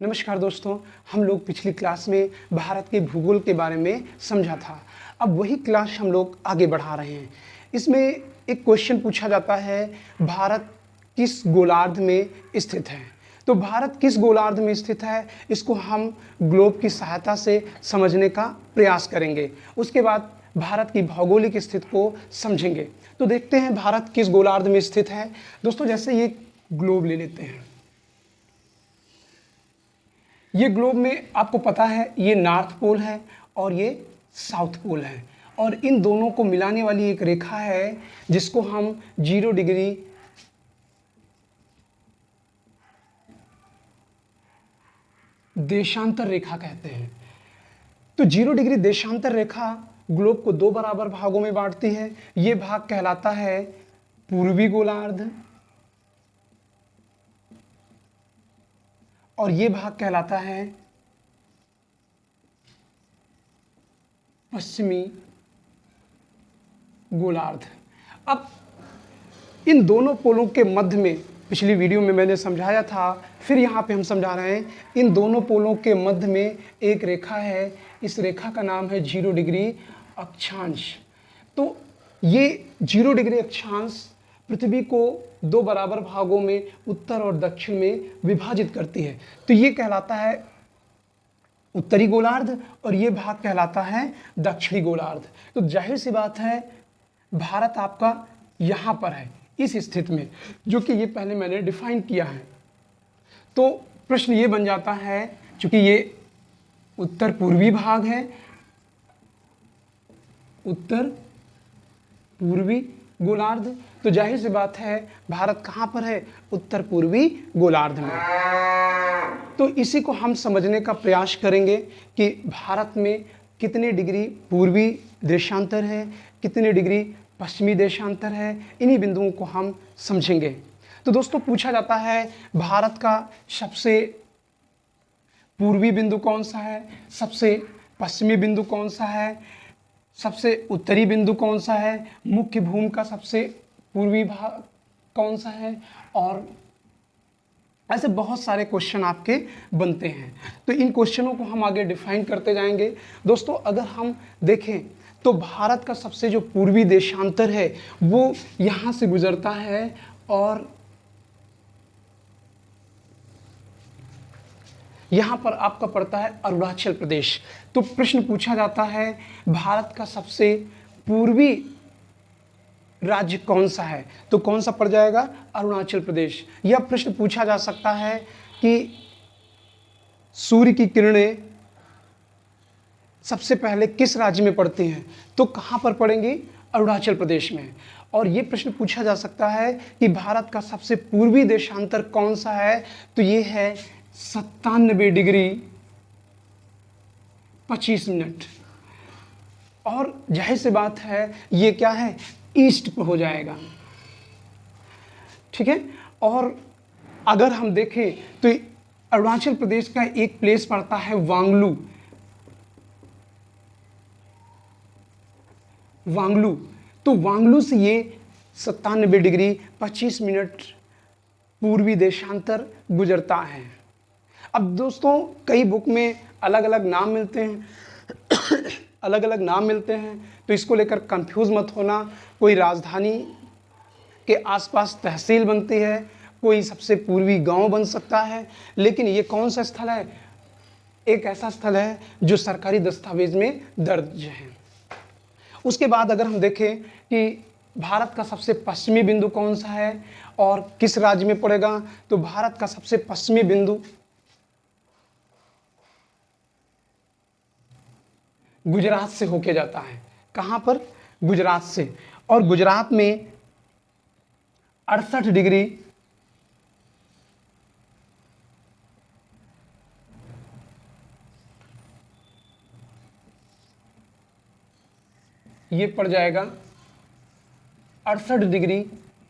नमस्कार दोस्तों, हम लोग पिछली क्लास में भारत के भूगोल के बारे में समझा था। अब वही क्लास हम लोग आगे बढ़ा रहे हैं। इसमें एक क्वेश्चन पूछा जाता है, भारत किस गोलार्ध में स्थित है। तो भारत किस गोलार्ध में स्थित है, इसको हम ग्लोब की सहायता से समझने का प्रयास करेंगे। उसके बाद भारत की भौगोलिक स्थिति को समझेंगे। तो देखते हैं भारत किस गोलार्ध में स्थित है। दोस्तों, जैसे ये ग्लोब ले लेते हैं। ये ग्लोब में आपको पता है ये नॉर्थ पोल है और ये साउथ पोल है, और इन दोनों को मिलाने वाली एक रेखा है जिसको हम 0 डिग्री देशांतर रेखा कहते हैं। तो 0 डिग्री देशांतर रेखा ग्लोब को दो बराबर भागों में बांटती है। ये भाग कहलाता है पूर्वी गोलार्ध और ये भाग कहलाता है पश्चिमी गोलार्ध। अब इन दोनों पोलों के मध्य में पिछली वीडियो में मैंने समझाया था, फिर यहाँ पे हम समझा रहे हैं। इन दोनों पोलों के मध्य में एक रेखा है, इस रेखा का नाम है 0 डिग्री अक्षांश। तो ये 0 डिग्री अक्षांश पृथ्वी को दो बराबर भागों में उत्तर और दक्षिण में विभाजित करती है। तो ये कहलाता है उत्तरी गोलार्ध और ये भाग कहलाता है दक्षिणी गोलार्ध। तो जाहिर सी बात है भारत आपका यहाँ पर है, इस स्थिति में, जो कि ये पहले मैंने डिफाइन किया है। तो प्रश्न ये बन जाता है, क्योंकि ये उत्तर पूर्वी भाग है, उत्तर पूर्वी गोलार्ध, तो जाहिर सी बात है भारत कहाँ पर है, उत्तर पूर्वी गोलार्ध में। तो इसी को हम समझने का प्रयास करेंगे कि भारत में कितने डिग्री पूर्वी देशांतर है, कितने डिग्री पश्चिमी देशांतर है, इन्हीं बिंदुओं को हम समझेंगे। तो दोस्तों, पूछा जाता है भारत का सबसे पूर्वी बिंदु कौन सा है, सबसे पश्चिमी बिंदु कौन सा है, सबसे उत्तरी बिंदु कौन सा है, मुख्य भूमि का सबसे पूर्वी भाग कौन सा है, और ऐसे बहुत सारे क्वेश्चन आपके बनते हैं। तो इन क्वेश्चनों को हम आगे डिफाइन करते जाएंगे। दोस्तों, अगर हम देखें तो भारत का सबसे जो पूर्वी देशांतर है वो यहाँ से गुजरता है और यहाँ पर आपका पड़ता है अरुणाचल प्रदेश। तो प्रश्न पूछा जाता है भारत का सबसे पूर्वी राज्य कौन सा है, तो कौन सा पड़ जाएगा, अरुणाचल प्रदेश। यह प्रश्न पूछा जा सकता है कि सूर्य की किरणें सबसे पहले किस राज्य में पड़ती हैं, तो कहाँ पर पड़ेंगी, अरुणाचल प्रदेश में। और ये प्रश्न पूछा जा सकता है कि भारत का सबसे पूर्वी देशांतर कौन सा है, तो ये है 97 डिग्री 25 मिनट। और जाहिर सी बात है ये क्या है, ईस्ट पे हो जाएगा, ठीक है। और अगर हम देखें तो अरुणाचल प्रदेश का एक प्लेस पड़ता है वांगलू। तो वांगलू से ये 97 डिग्री 25 मिनट पूर्वी देशांतर गुजरता है। अब दोस्तों, कई बुक में अलग अलग नाम मिलते हैं अलग अलग नाम मिलते हैं, तो इसको लेकर कंफ्यूज मत होना। कोई राजधानी के आसपास तहसील बनती है, कोई सबसे पूर्वी गांव बन सकता है, लेकिन ये कौन सा स्थल है, एक ऐसा स्थल है जो सरकारी दस्तावेज में दर्ज है। उसके बाद अगर हम देखें कि भारत का सबसे पश्चिमी बिंदु कौन सा है और किस राज्य में पड़ेगा, तो भारत का सबसे पश्चिमी बिंदु गुजरात से होके जाता है। कहाँ पर, गुजरात से। और गुजरात में 68 डिग्री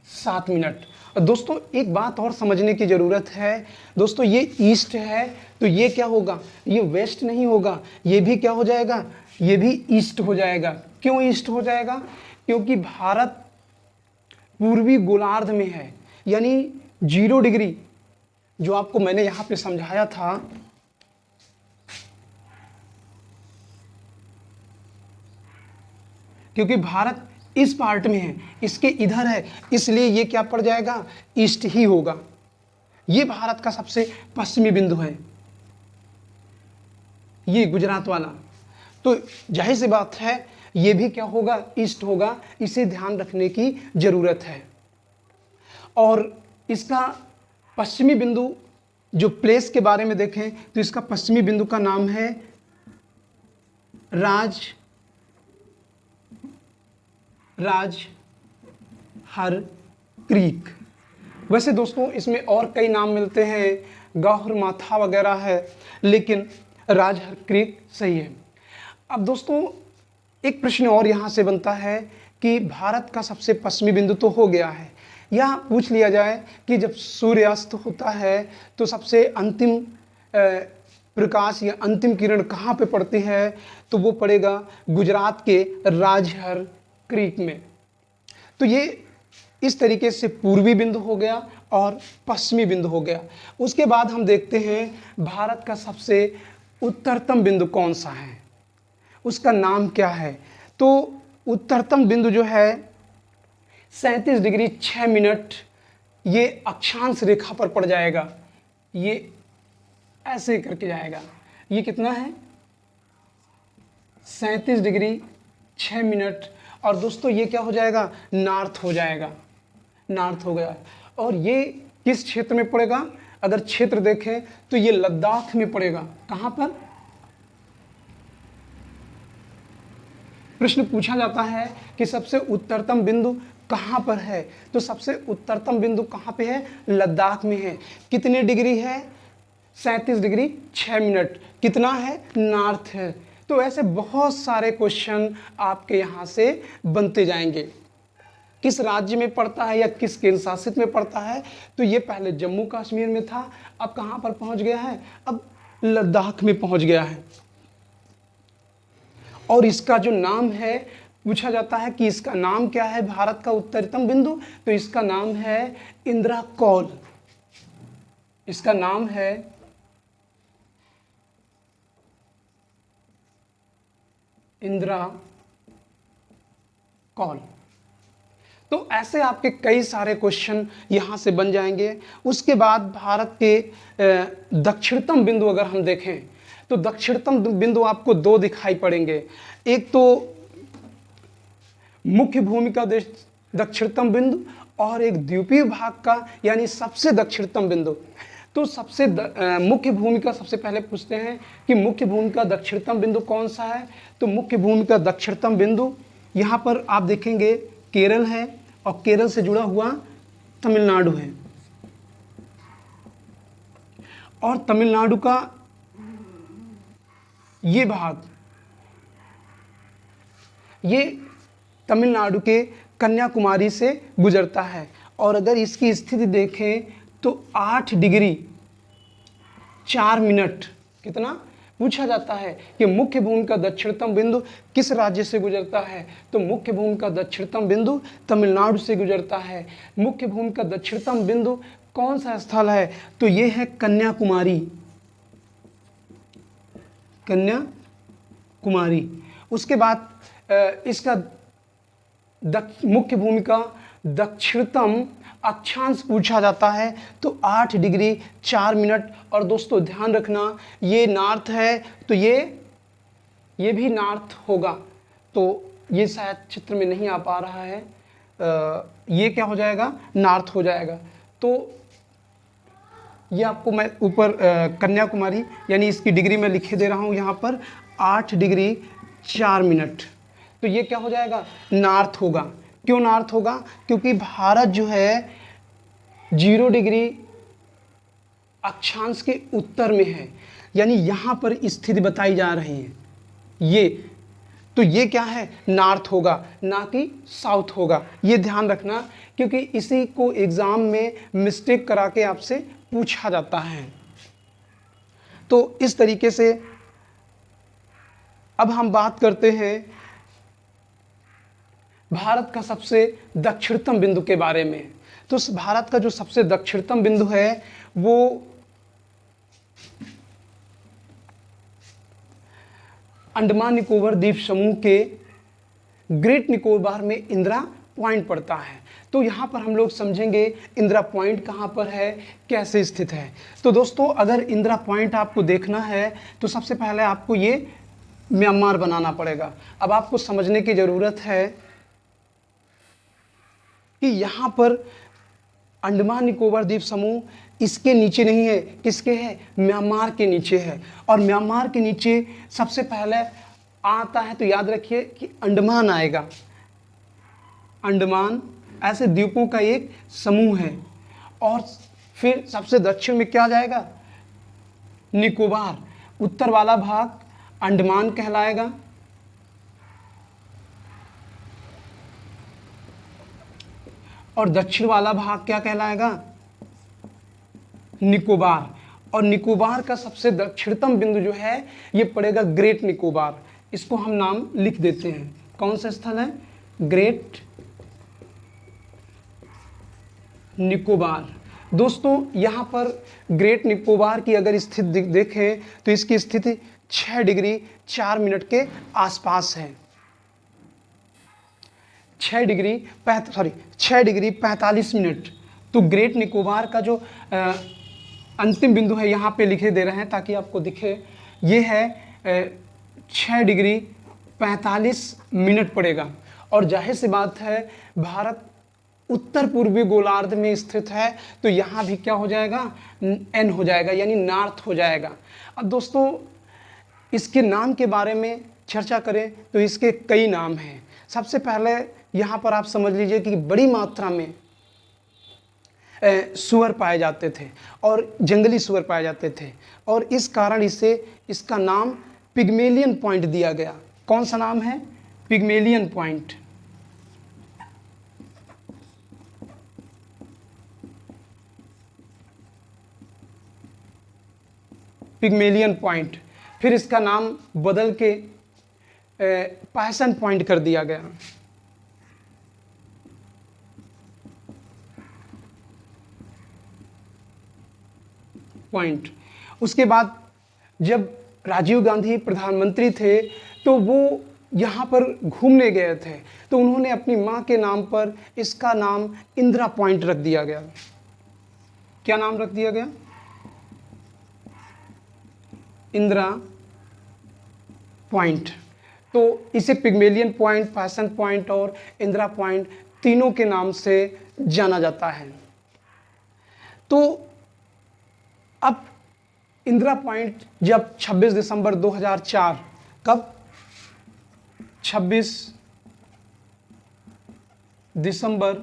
7 मिनट। और दोस्तों, एक बात और समझने की ज़रूरत है। दोस्तों, ये ईस्ट है तो ये क्या होगा, ये वेस्ट नहीं होगा, ये भी क्या हो जाएगा, ये भी ईस्ट हो जाएगा। क्यों ईस्ट हो जाएगा, क्योंकि भारत पूर्वी गोलार्ध में है, यानी 0 डिग्री जो आपको मैंने यहाँ पे समझाया था, क्योंकि भारत इस पार्ट में है, इसके इधर है, इसलिए ये क्या पड़ जाएगा, ईस्ट ही होगा। ये भारत का सबसे पश्चिमी बिंदु है, ये गुजरात वाला। तो जाहिर सी बात है ये भी क्या होगा, ईस्ट होगा। इसे ध्यान रखने की जरूरत है। और इसका पश्चिमी बिंदु जो प्लेस के बारे में देखें तो इसका पश्चिमी बिंदु का नाम है राजहर क्रीक। वैसे दोस्तों इसमें और कई नाम मिलते हैं, गौहर माथा वगैरह है, लेकिन राजहर क्रीक सही है। अब दोस्तों एक प्रश्न और यहाँ से बनता है कि भारत का सबसे पश्चिमी बिंदु तो हो गया है, या पूछ लिया जाए कि जब सूर्यास्त होता है तो सबसे अंतिम प्रकाश या अंतिम किरण कहाँ पे पड़ती है, तो वो पड़ेगा गुजरात के राजहर क्रीक में। तो ये इस तरीके से पूर्वी बिंदु हो गया और पश्चिमी बिंदु हो गया। उसके बाद हम देखते हैं भारत का सबसे उत्तरतम बिंदु कौन सा है, उसका नाम क्या है। तो उत्तरतम बिंदु जो है 37 डिग्री 6 मिनट, ये अक्षांश रेखा पर पड़ जाएगा, ये ऐसे करके जाएगा। ये कितना है, 37 डिग्री 6 मिनट। और दोस्तों ये क्या हो जाएगा, नॉर्थ हो जाएगा, नॉर्थ हो गया। और ये किस क्षेत्र में पड़ेगा, अगर क्षेत्र देखें तो ये लद्दाख में पड़ेगा। कहाँ पर, प्रश्न पूछा जाता है कि सबसे उत्तरतम बिंदु कहाँ पर है, तो सबसे उत्तरतम बिंदु कहाँ पे है, लद्दाख में है। कितने डिग्री है, 37 डिग्री 6 मिनट। कितना है, नॉर्थ है। तो ऐसे बहुत सारे क्वेश्चन आपके यहाँ से बनते जाएंगे। किस राज्य में पड़ता है या किस केंद्र शासित में पड़ता है, तो ये पहले जम्मू कश्मीर में था, अब कहाँ पर पहुँच गया है, अब लद्दाख में पहुँच गया है। और इसका जो नाम है, पूछा जाता है कि इसका नाम क्या है भारत का उत्तरतम बिंदु, तो इसका नाम है इंदिरा कौल। इसका नाम है इंदिरा कौल। तो ऐसे आपके कई सारे क्वेश्चन यहाँ से बन जाएंगे। उसके बाद भारत के दक्षिणतम बिंदु अगर हम देखें तो दक्षिणतम बिंदु आपको दो दिखाई पड़ेंगे। एक तो मुख्य भूमि का दक्षिणतम बिंदु और एक द्वीपीय भाग का यानी सबसे दक्षिणतम बिंदु। तो सबसे मुख्य भूमि का सबसे पहले पूछते हैं कि मुख्य भूमि का दक्षिणतम बिंदु कौन सा है। तो मुख्य भूमि का दक्षिणतम बिंदु यहाँ पर आप देखेंगे केरल है, और केरल से जुड़ा हुआ तमिलनाडु है। और तमिलनाडु का ये भाग, ये तमिलनाडु के कन्याकुमारी से गुजरता है। और अगर इसकी स्थिति देखें तो 8 डिग्री 4 मिनट, कितना पूछा जाता है कि मुख्य भूमि का दक्षिणतम बिंदु किस राज्य से गुजरता है, तो मुख्य भूमि का दक्षिणतम बिंदु तमिलनाडु से गुजरता है। मुख्य भूमि का दक्षिणतम बिंदु कौन सा स्थल है, तो ये है कन्याकुमारी, कन्याकुमारी। उसके बाद इसका मुख्य भूमि का दक्षिणतम अक्षांश पूछा जाता है तो 8 डिग्री 4 मिनट। और दोस्तों ध्यान रखना ये नॉर्थ है, तो ये भी नॉर्थ होगा। तो ये शायद चित्र में नहीं आ पा रहा है, ये क्या हो जाएगा, नॉर्थ हो जाएगा। तो ये आपको मैं ऊपर कन्याकुमारी यानी इसकी डिग्री में लिखे दे रहा हूँ यहाँ पर 8 डिग्री 4 मिनट। तो ये क्या हो जाएगा, नॉर्थ होगा। क्यों नॉर्थ होगा, क्योंकि भारत जो है 0 डिग्री अक्षांश के उत्तर में है, यानी यहाँ पर स्थिति बताई जा रही है ये। तो ये क्या है, नॉर्थ होगा, ना कि साउथ होगा। ये ध्यान रखना, क्योंकि इसी को एग्जाम में मिस्टेक करा के आपसे पूछा जाता है। तो इस तरीके से अब हम बात करते हैं भारत का सबसे दक्षिणतम बिंदु के बारे में। तो भारत का जो सबसे दक्षिणतम बिंदु है वो अंडमान निकोबार द्वीप समूह के ग्रेट निकोबार में इंदिरा पॉइंट पड़ता है। तो यहाँ पर हम लोग समझेंगे इंदिरा पॉइंट कहाँ पर है, कैसे स्थित है। तो दोस्तों अगर इंदिरा पॉइंट आपको देखना है तो सबसे पहले आपको ये म्यांमार बनाना पड़ेगा। अब आपको समझने की ज़रूरत है कि यहाँ पर अंडमान निकोबार द्वीप समूह इसके नीचे नहीं है, किसके है, म्यांमार के नीचे है। और म्यांमार के नीचे सबसे पहले आता है तो याद रखिए कि अंडमान आएगा। अंडमान ऐसे द्वीपों का एक समूह है। और फिर सबसे दक्षिण में क्या आ जाएगा, निकोबार। उत्तर वाला भाग अंडमान कहलाएगा और दक्षिण वाला भाग क्या कहलाएगा, निकोबार। और निकोबार का सबसे दक्षिणतम बिंदु जो है ये पड़ेगा ग्रेट निकोबार। इसको हम नाम लिख देते हैं। कौन सा स्थल है, ग्रेट निकोबार। दोस्तों यहाँ पर ग्रेट निकोबार की अगर स्थिति देखें तो इसकी स्थिति 6 डिग्री 4 मिनट के आसपास है। 6 डिग्री 45 मिनट। तो ग्रेट निकोबार का जो अंतिम बिंदु है यहाँ पे लिखे दे रहे हैं ताकि आपको दिखे, ये है 6 डिग्री 45 मिनट पड़ेगा। और जाहिर सी बात है भारत उत्तर पूर्वी गोलार्ध में स्थित है तो यहाँ भी क्या हो जाएगा, एन हो जाएगा, यानी नॉर्थ हो जाएगा। अब दोस्तों इसके नाम के बारे में चर्चा करें तो इसके कई नाम हैं। सबसे पहले यहाँ पर आप समझ लीजिए कि बड़ी मात्रा में सुअर पाए जाते थे और जंगली सुअर पाए जाते थे और इस कारण इसे इसका नाम पिग्मेलियन पॉइंट दिया गया। कौन सा नाम है, पिग्मेलियन पॉइंट। Pygmalion point. फिर इसका नाम बदल के पायसन पॉइंट कर दिया गया। पॉइंट। उसके बाद जब राजीव गांधी प्रधानमंत्री थे तो वो यहाँ पर घूमने गए थे तो उन्होंने अपनी माँ के नाम पर इसका नाम इंदिरा पॉइंट रख दिया गया। क्या नाम रख दिया गया, इंदिरा पॉइंट। तो इसे पिग्मेलियन पॉइंट, पायसन पॉइंट और इंदिरा पॉइंट तीनों के नाम से जाना जाता है। तो अब इंदिरा पॉइंट जब 26 दिसंबर 2004, कब, 26 दिसंबर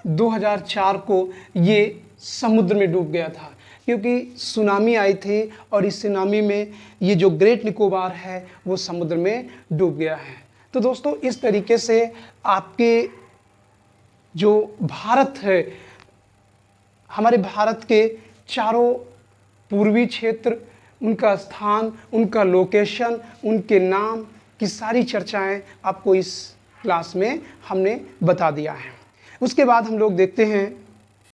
2004 को ये समुद्र में डूब गया था क्योंकि सुनामी आई थी और इस सुनामी में ये जो ग्रेट निकोबार है वो समुद्र में डूब गया है। तो दोस्तों इस तरीके से आपके जो भारत है, हमारे भारत के चारों पूर्वी क्षेत्र, उनका स्थान, उनका लोकेशन, उनके नाम की सारी चर्चाएं आपको इस क्लास में हमने बता दिया है। उसके बाद हम लोग देखते हैं